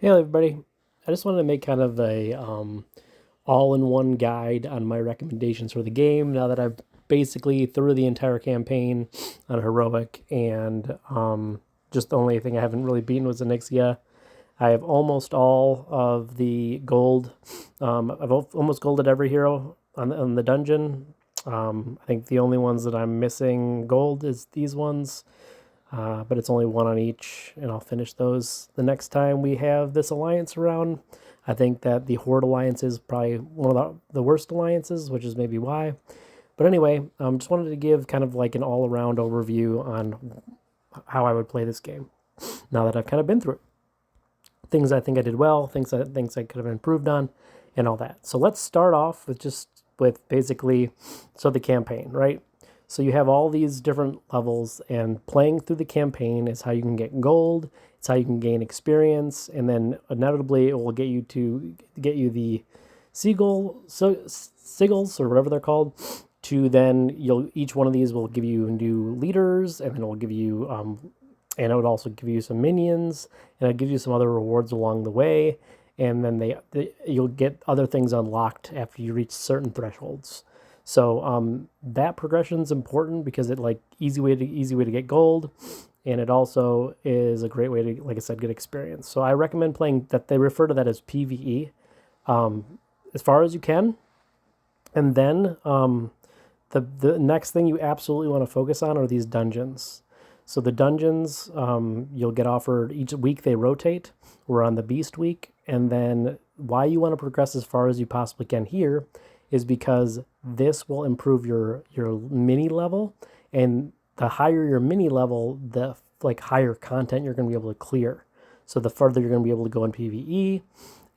Hey everybody, I just wanted to make kind of a all-in-one guide on my recommendations for the game now that I've basically through the entire campaign on heroic and just the only thing I haven't really beaten was Onyxia. I have almost all of the gold. I've almost golded every hero on the dungeon. I think the only ones that I'm missing gold is these ones. But it's only one on each, and I'll finish those the next time we have this alliance around. I think that the Horde alliance is probably one of the worst alliances, which is maybe why. But anyway, just wanted to give kind of like an all-around overview on how I would play this game now that I've kind of been through it. Things I think I did well, things I could have improved on, and all that. So let's start off with basically the campaign, right? So you have all these different levels, and playing through the campaign is how you can get gold. It's how you can gain experience, and then inevitably it will get you the sigils or whatever they're called. To then each one of these will give you new leaders, and then it will give you and it would also give you some minions, and it'll give you some other rewards along the way. And then you'll get other things unlocked after you reach certain thresholds. So that progression is important because it like easy way to get gold, and it also is a great way to, like I said, get experience. So I recommend playing that. They refer to that as PVE as far as you can, and then the next thing you absolutely want to focus on are these dungeons. So the dungeons you'll get offered each week. They rotate. We're on the Beast week, and then why you want to progress as far as you possibly can here is because this will improve your mini level, and the higher your mini level, the like higher content you're going to be able to clear. So the further you're going to be able to go in PvE,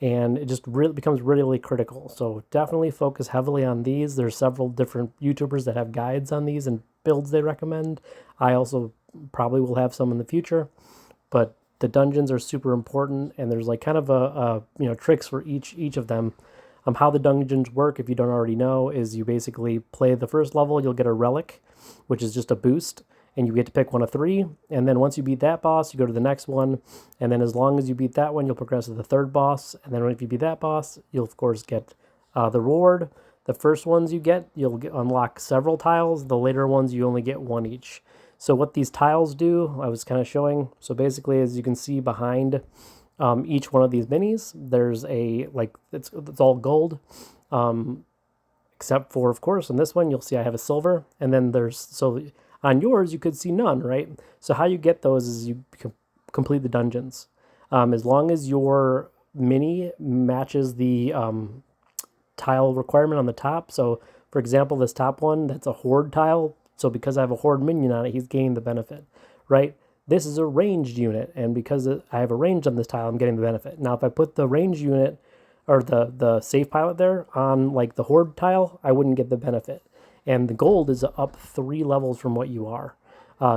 and it just really becomes really critical. So definitely focus heavily on these. There's several different YouTubers that have guides on these and builds they recommend. I also probably will have some in the future, but the dungeons are super important, and there's like kind of a tricks for each of them. How the dungeons work, if you don't already know, is you basically play the first level, you'll get a relic, which is just a boost, and you get to pick one of three. And then once you beat that boss, you go to the next one. And then as long as you beat that one, you'll progress to the third boss. And then if you beat that boss, you'll of course get the reward. The first ones you get, unlock several tiles. The later ones, you only get one each. So what these tiles do, I was kind of showing. So basically, as you can see behind each one of these minis, there's a it's all gold, except for, of course, on this one you'll see I have a silver, and then on yours you could see none, right? So how you get those is you complete the dungeons. As long as your mini matches the tile requirement on the top. So for example, this top one, that's a horde tile. So because I have a horde minion on it, he's gaining the benefit, right? This is a ranged unit, and because I have a range on this tile, I'm getting the benefit. Now, if I put the ranged unit or the safe pilot there on like the horde tile, I wouldn't get the benefit. And the gold is up 3 levels from what you are.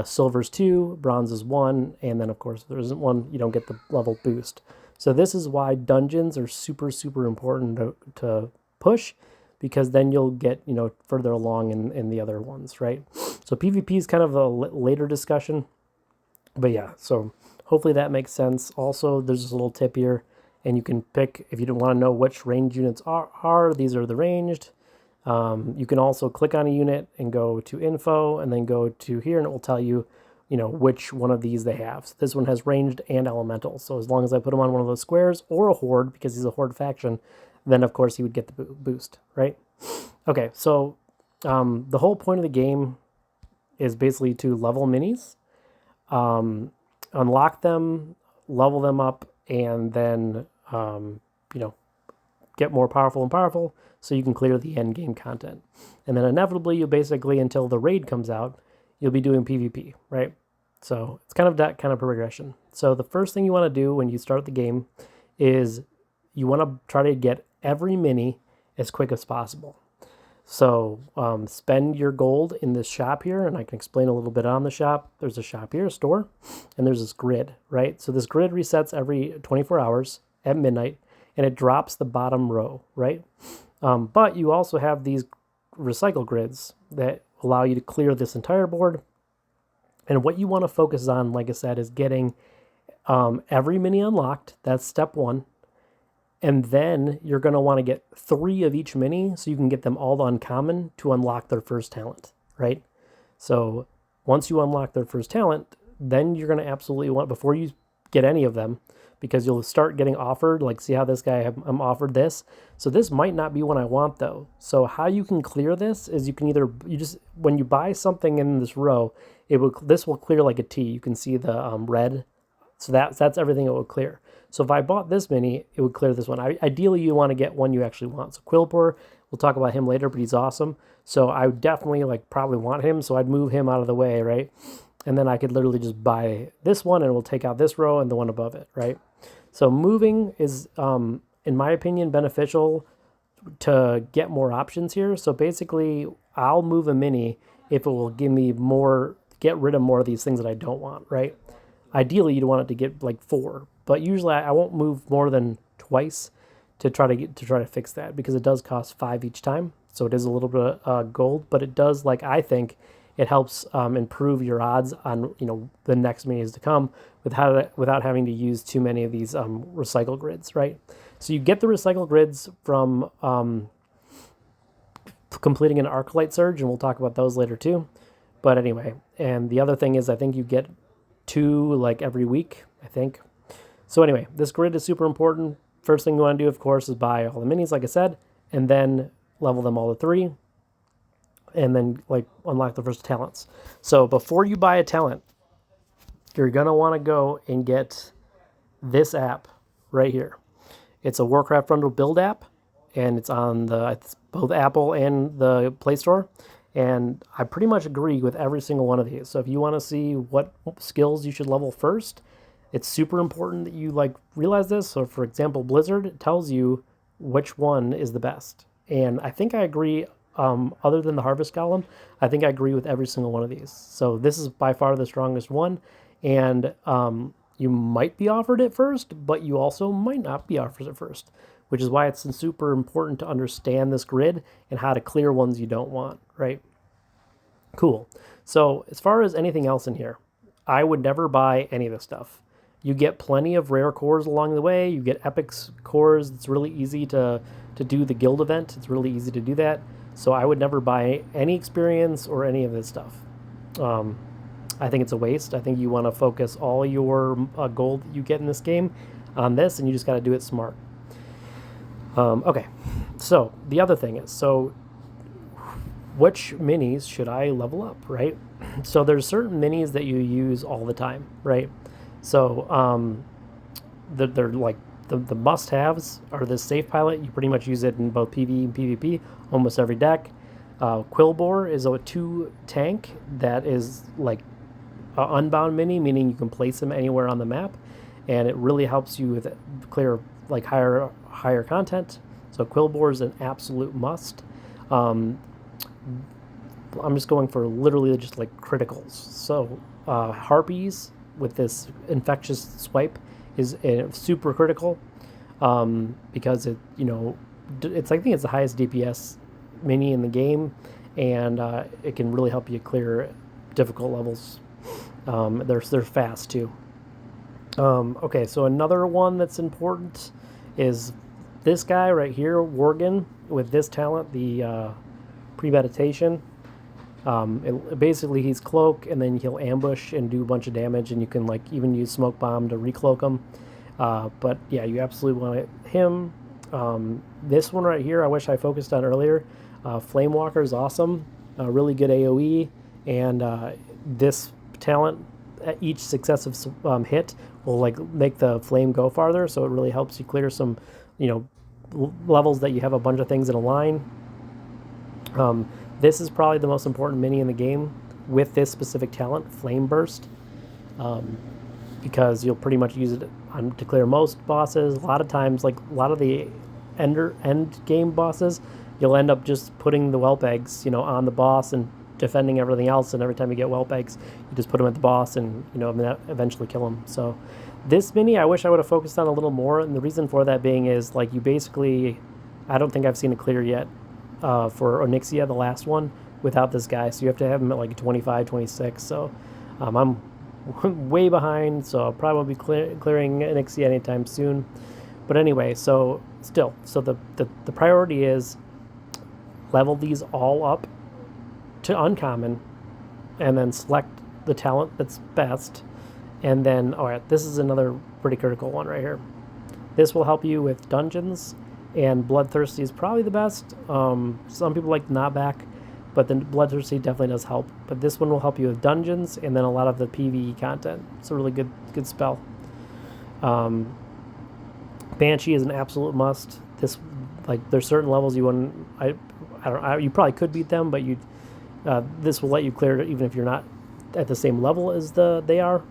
Silver's 2, bronze is 1, and then of course if there isn't one, you don't get the level boost. So this is why dungeons are super important to push, because then you'll get further along in the other ones, right? So PvP is kind of a later discussion. But yeah, so hopefully that makes sense. Also, there's this little tip here, and you can pick, if you don't want to know which ranged units are, these are the ranged. You can also click on a unit and go to info, and then go to here, and it will tell you, which one of these they have. So this one has ranged and elemental. So as long as I put him on one of those squares or a horde, because he's a horde faction, then of course he would get the boost, right? Okay, so the whole point of the game is basically to level minis. Unlock them, level them up, and then get more powerful and powerful so you can clear the end game content. And then inevitably, you basically, until the raid comes out, you'll be doing PvP, right? So it's kind of that kind of progression. So the first thing you want to do when you start the game is you want to try to get every mini as quick as possible. So spend your gold in this shop here, and I can explain a little bit on the shop. There's a shop here, a store, and there's this grid, right? So this grid resets every 24 hours at midnight, and it drops the bottom row, right? But you also have these recycle grids that allow you to clear this entire board. And what you want to focus on, like I said, is getting every mini unlocked. That's step one. And then you're going to want to get 3 of each mini so you can get them all uncommon to unlock their first talent, right? So once you unlock their first talent, then you're going to absolutely want, before you get any of them, because you'll start getting offered, like, see how this guy, I'm offered this. So this might not be one I want though. So how you can clear this is you can either, when you buy something in this row, this will clear like a T. You can see the red. So that's everything it will clear. So if I bought this mini, it would clear this one. Ideally, you want to get one you actually want. So Quillbor, we'll talk about him later, but he's awesome. So I would definitely probably want him. So I'd move him out of the way, right? And then I could literally just buy this one and we'll take out this row and the one above it, right? So moving is, in my opinion, beneficial to get more options here. So basically, I'll move a mini if it will give me more, get rid of more of these things that I don't want, right? Ideally, you'd want it to get 4, but usually I won't move more than twice to try to fix that, because it does cost 5 each time. So it is a little bit of gold, but it does, I think it helps improve your odds on the next minis to come without having to use too many of these recycle grids, right? So you get the recycle grids from completing an Arclight Surge, and we'll talk about those later too. But anyway, and the other thing is I think you get 2 every week, I think. So anyway, this grid is super important. First thing you want to do, of course, is buy all the minis, like I said, and then level them all to 3, and then unlock the first talents. So before you buy a talent, you're gonna want to go and get this app right here. It's a WarCraft Bundle build app, and it's on both Apple and the Play Store. And I pretty much agree with every single one of these. So if you want to see what skills you should level first, it's super important that you realize this. So for example, Blizzard tells you which one is the best. And I think I agree, other than the Harvest Golem, I think I agree with every single one of these. So this is by far the strongest one. And you might be offered it first, but you also might not be offered it first, which is why it's super important to understand this grid and how to clear ones you don't want, right? Cool. So as far as anything else in here, I would never buy any of this stuff. You get plenty of rare cores along the way. You get epic cores. It's really easy to do the guild event. It's really easy to do that. So I would never buy any experience or any of this stuff. I think it's a waste. I think you want to focus all your gold that you get in this game on this, and you just got to do it smart. Okay, so the other thing is, which minis should I level up, right? So there's certain minis that you use all the time, right? So they're the must-haves are this Safe Pilot. You pretty much use it in both PvE and PvP, almost every deck. Quillbor is a 2 tank that is unbound mini, meaning you can place them anywhere on the map, and it really helps you with clear higher content. So Quillbor is an absolute must. I'm just going for literally just criticals. So Harpies with this infectious swipe is super critical, because it's I think it's the highest DPS mini in the game, and it can really help you clear difficult levels. They're fast too. Okay, so another one that's important is this guy right here, Worgen, with this talent, the premeditation. Basically, he's cloak, and then he'll ambush and do a bunch of damage, and you can even use smoke bomb to recloak him. But yeah, you absolutely want him. This one right here, I wish I focused on earlier. Flamewalker is awesome, really good AOE, and this talent at each successive hit will make the flame go farther, so it really helps you clear some levels that you have a bunch of things in a line. This is probably the most important mini in the game with this specific talent, Flame Burst, because you'll pretty much use it to clear most bosses. A lot of times, a lot of the end game bosses, you'll end up just putting the whelp eggs, on the boss and defending everything else. And every time you get whelp eggs, you just put them at the boss and eventually kill them. So this mini, I wish I would have focused on a little more. And the reason for that being is you basically, I don't think I've seen a clear yet for Onyxia, the last one, without this guy. So you have to have him at 25, 26. So I'm way behind, so I'll probably be clearing Nixie anytime soon. But anyway, so still, so the priority is level these all up to uncommon, and then select the talent that's best. And then, all right, this is another pretty critical one right here. This will help you with dungeons, and Bloodthirsty is probably the best. Some people like Knockback, but then Bloodthirsty definitely does help. But this one will help you with dungeons and then a lot of the PvE content. It's a really good spell. Banshee is an absolute must. This, like, there's certain levels you wouldn't. I don't. You probably could beat them, but you. This will let you clear it even if you're not at the same level as they are.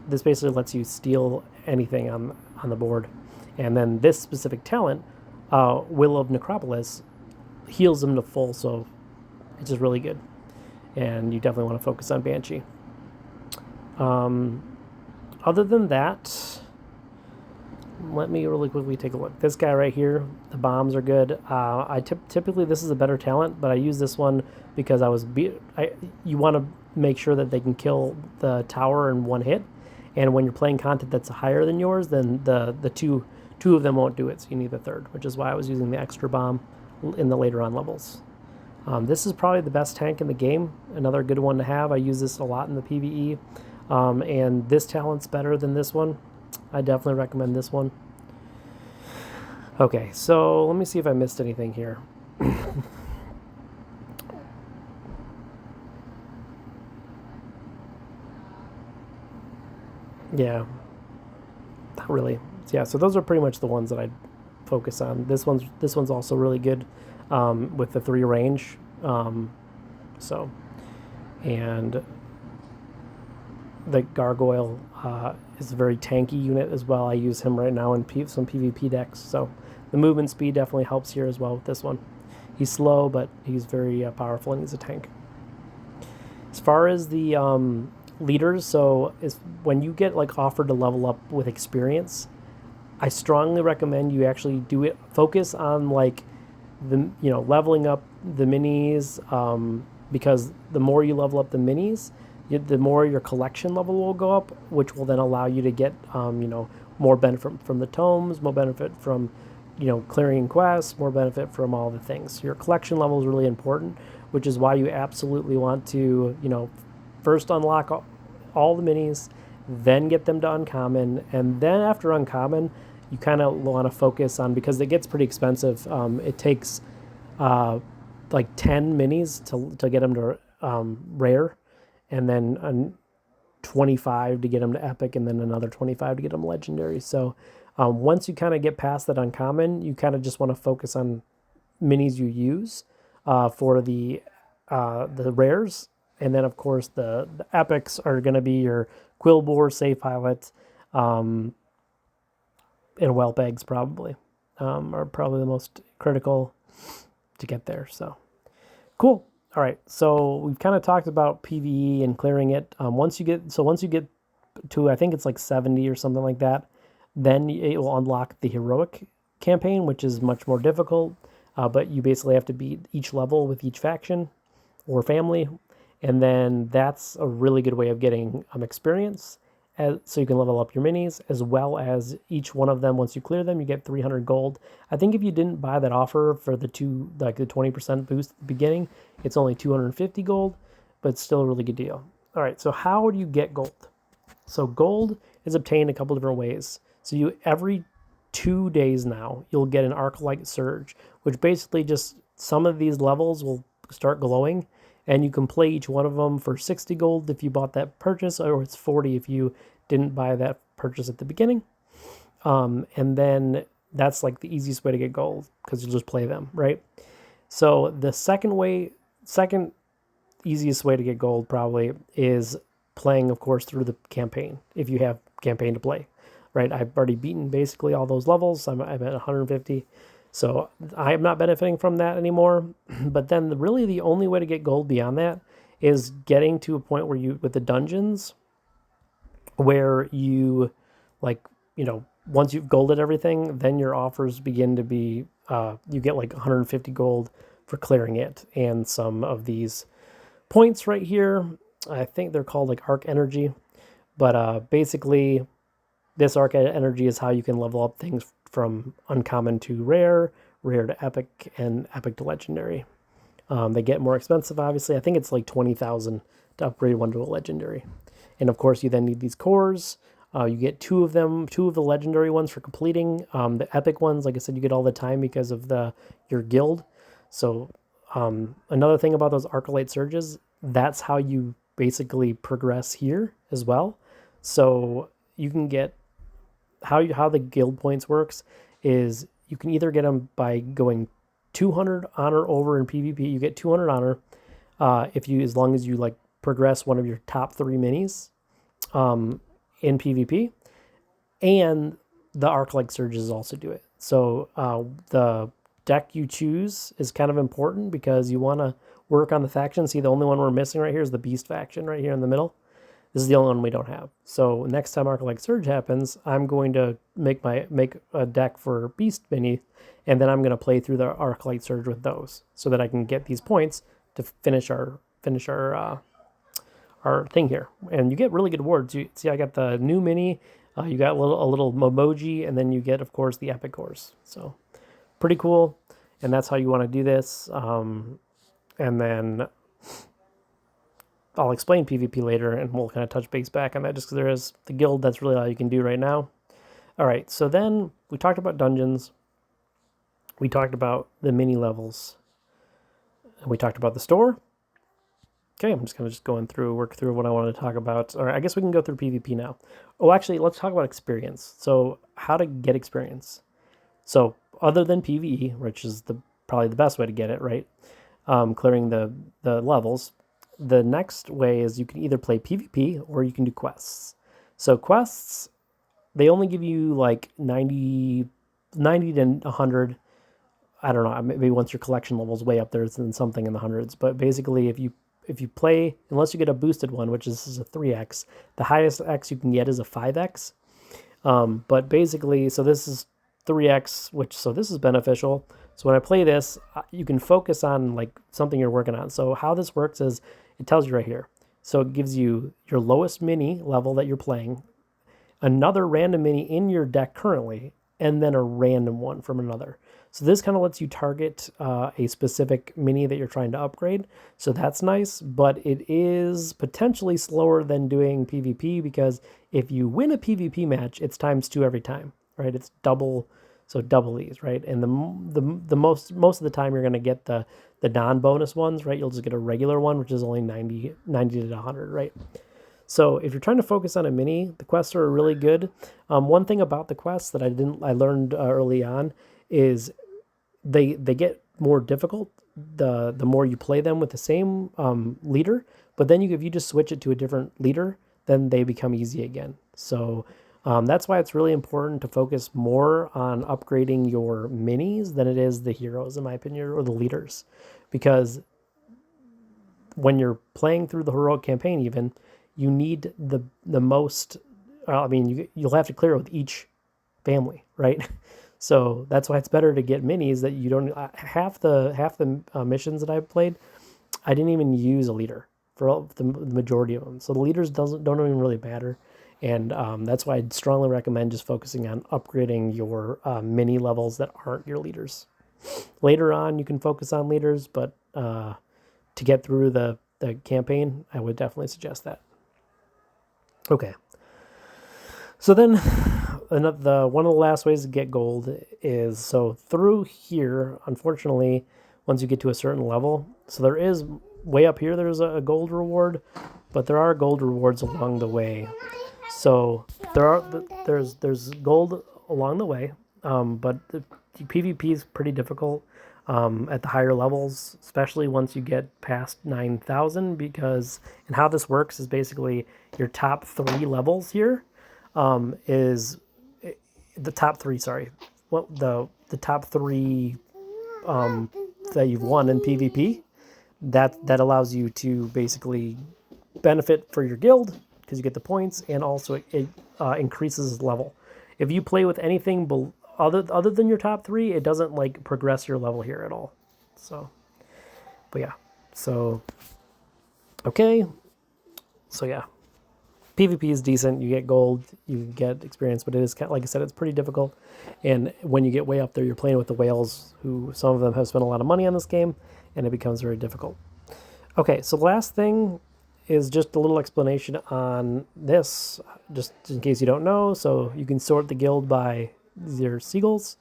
This basically lets you steal anything on the board. And then this specific talent, Will of Necropolis, heals them to full, so it's just really good. And you definitely want to focus on Banshee. Other than that, let me really quickly take a look. This guy right here, the bombs are good. Typically this is a better talent, but I use this one because you want to make sure that they can kill the tower in one hit. And when you're playing content that's higher than yours, then the two of them won't do it, so you need the third, which is why I was using the extra bomb in the later on levels. This is probably the best tank in the game, another good one to have. I use this a lot in the PvE, and this talent's better than this one. I definitely recommend this one. Okay, so let me see if I missed anything here. Yeah, not really. Yeah, so those are pretty much the ones that I'd focus on. This one's also really good with the 3 range. So, and the Gargoyle is a very tanky unit as well. I use him right now in some PvP decks. So the movement speed definitely helps here as well with this one. He's slow, but he's very powerful and he's a tank. As far as the leaders, so when you get like offered to level up with experience, I strongly recommend you actually do it. Focus on like leveling up the minis, because the more you level up the minis, the more your collection level will go up, which will then allow you to get more benefit from the tomes, more benefit from clearing quests, more benefit from all the things. Your collection level is really important, which is why you absolutely want to first unlock all the minis, then get them to uncommon, and then after uncommon you kind of want to focus on, because it gets pretty expensive. It takes like 10 minis to get them to rare, and then 25 to get them to epic, and then another 25 to get them legendary. So once you kind of get past that uncommon, you kind of just want to focus on minis you use for the rares. And then, of course, the epics are going to be your Quillbore, Safe Pilot, and Whelp Eggs probably are probably the most critical to get there. So, cool. All right. So we've kind of talked about PvE and clearing it. Once you get to, I think it's like 70 or something like that, then it will unlock the heroic campaign, which is much more difficult. But you basically have to beat each level with each faction or family. And then that's a really good way of getting experience, so you can level up your minis, as well as each one of them, once you clear them, you get 300 gold. I think if you didn't buy that offer for the 20% boost at the beginning, it's only 250 gold, but it's still a really good deal. All right, so how do you get gold? So gold is obtained a couple different ways. So every 2 days now, you'll get an Arc-Light Surge, which basically just some of these levels will start glowing, and you can play each one of them for 60 gold if you bought that purchase, or it's 40 if you didn't buy that purchase at the beginning. And then that's like the easiest way to get gold, because you'll just play them, right? So the second easiest way to get gold probably is playing, of course, through the campaign, if you have campaign to play, right? I've already beaten basically all those levels. I'm at 150. So I'm not benefiting from that anymore. But then really the only way to get gold beyond that is getting to a point where with the dungeons, where you once you've golded everything, then your offers begin to be, you get like 150 gold for clearing it. And some of these points right here, I think they're called like arc energy, But basically, this arc energy is how you can level up things from uncommon to rare, rare to epic, and epic to legendary. They get more expensive, obviously. I think it's like 20,000 to upgrade one to a legendary. And of course, you then need these cores. You get two of them, two of the legendary ones for completing. The epic ones, like I said, you get all the time because of your guild. So another thing about those Arclight Surges, that's how you basically progress here as well. So you can get how the guild points works is you can either get them by going 200 honor over in PvP. You get 200 honor if you, as long as you like progress one of your top 3 minis in PvP, and the Arc-like Surges also do it. So the deck you choose is kind of important because you want to work on the faction. See, the only one we're missing right here is the Beast faction right here in the middle. This is the only one we don't have. So next time Arc-like Surge happens, I'm going to make a deck for Beast mini, and then I'm going to play through the Arc-like Surge with those so that I can get these points to finish our thing here. And you get really good rewards. You see, I got the new mini. You got a little emoji, and then you get, of course, the epic cores. So pretty cool. And that's how you want to do this. And then I'll explain PvP later, and we'll kind of touch base back on that just because there is the guild. That's really all you can do right now. All right, so then we talked about dungeons. We talked about the mini levels. And we talked about the store. Okay, I'm just going to work through what I wanted to talk about. All right, I guess we can go through PvP now. Oh, actually, let's talk about experience. So how to get experience. So other than PvE, which is probably the best way to get it, right? Clearing the levels. The next way is you can either play PvP or you can do quests. So quests, they only give you like 90 to 100. I don't know, maybe once your collection level is way up there, it's in something in the hundreds. But basically, if you play, unless you get a boosted one, which is a 3x, the highest X you can get is a 5x. But basically, so this is 3x, so this is beneficial. So when I play this, you can focus on like something you're working on. So how this works is it tells you right here. So it gives you your lowest mini level that you're playing, another random mini in your deck currently, and then a random one from another. So this kind of lets you target a specific mini that you're trying to upgrade. So that's nice, but it is potentially slower than doing PvP because if you win a PvP match, it's ×2 every time, right? It's double these, right? And the most of the time you're going to get the non-bonus ones, right? You'll just get a regular one, which is only 90 to 100, right? So if you're trying to focus on a mini, the quests are really good. One thing about the quests that I learned early on is they get more difficult the more you play them with the same leader. But then if you just switch it to a different leader, then they become easy again. So that's why it's really important to focus more on upgrading your minis than it is the heroes, in my opinion, or the leaders, because when you're playing through the heroic campaign, even you need the most. I mean, you'll have to clear it with each family, right? So that's why it's better to get minis that you don't. Half the missions that I've played, I didn't even use a leader for the majority of them. So the leaders don't even really matter, and that's why I'd strongly recommend just focusing on upgrading your mini levels that aren't your leaders. Later on, you can focus on leaders, but to get through the campaign, I would definitely suggest that. Okay. So then, one of the last ways to get gold is, so through here, unfortunately, once you get to a certain level, so there is, way up here, there's a gold reward, but there are gold rewards along the way. So there's gold along the way, but the PvP is pretty difficult at the higher levels, especially once you get past 9,000, because, and how this works is basically your top 3 levels here is the top 3, sorry, what the top 3 that you've won in PvP, that allows you to basically benefit for your guild because you get the points, and also it increases level. If you play with anything other than your top 3, it doesn't like progress your level here at all. So, but yeah, so okay, so yeah, PvP is decent. You get gold, you get experience, but it is kind of, like I said, it's pretty difficult. And when you get way up there, you're playing with the whales, who some of them have spent a lot of money on this game, and it becomes very difficult. Okay, so the last thing is just a little explanation on this, just in case you don't know. So you can sort the guild by your seagulls.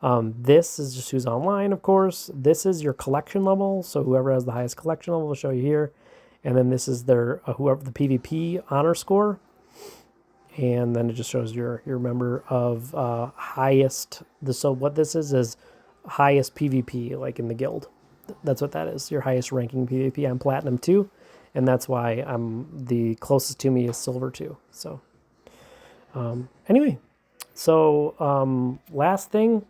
This is just who's online, of course. This is your collection level, so whoever has the highest collection level will show you here. And then this is their whoever the PvP honor score, and then it just shows your member of highest. So what this is highest PvP, like in the guild. That's what that is. Your highest ranking PvP. I'm Platinum 2, and that's why I'm the closest to me is Silver 2. So anyway, so last thing.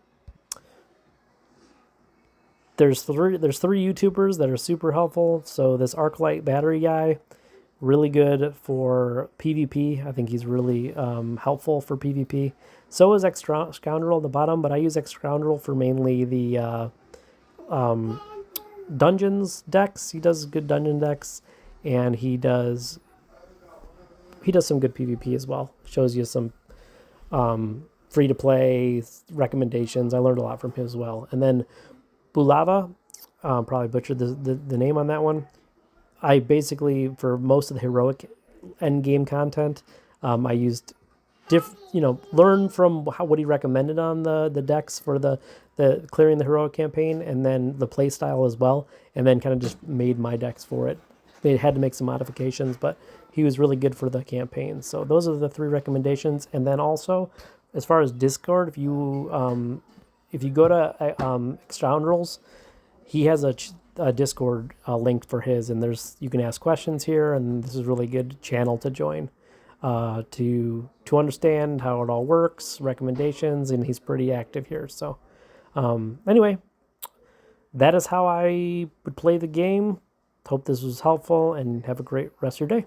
There's three YouTubers that are super helpful. So this Arclight battery guy, really good for PvP. I think he's really helpful for PvP. So is Scoundrel at the bottom, but I use Scoundrel for mainly the dungeons decks. He does good dungeon decks, and he does some good PvP as well. Shows you some free to play recommendations. I learned a lot from him as well. And then Bulava, probably butchered the name on that one. I basically, for most of the heroic end game content, I used learn from what he recommended on the decks for the clearing the heroic campaign, and then the play style as well, and then kind of just made my decks for it. They had to make some modifications, but he was really good for the campaign. So those are the 3 recommendations. And then also, as far as Discord, if you go to Scoundrels, he has a Discord link for his, and you can ask questions here, and this is a really good channel to join to understand how it all works, recommendations, and he's pretty active here. So anyway, that is how I would play the game. Hope this was helpful, and have a great rest of your day.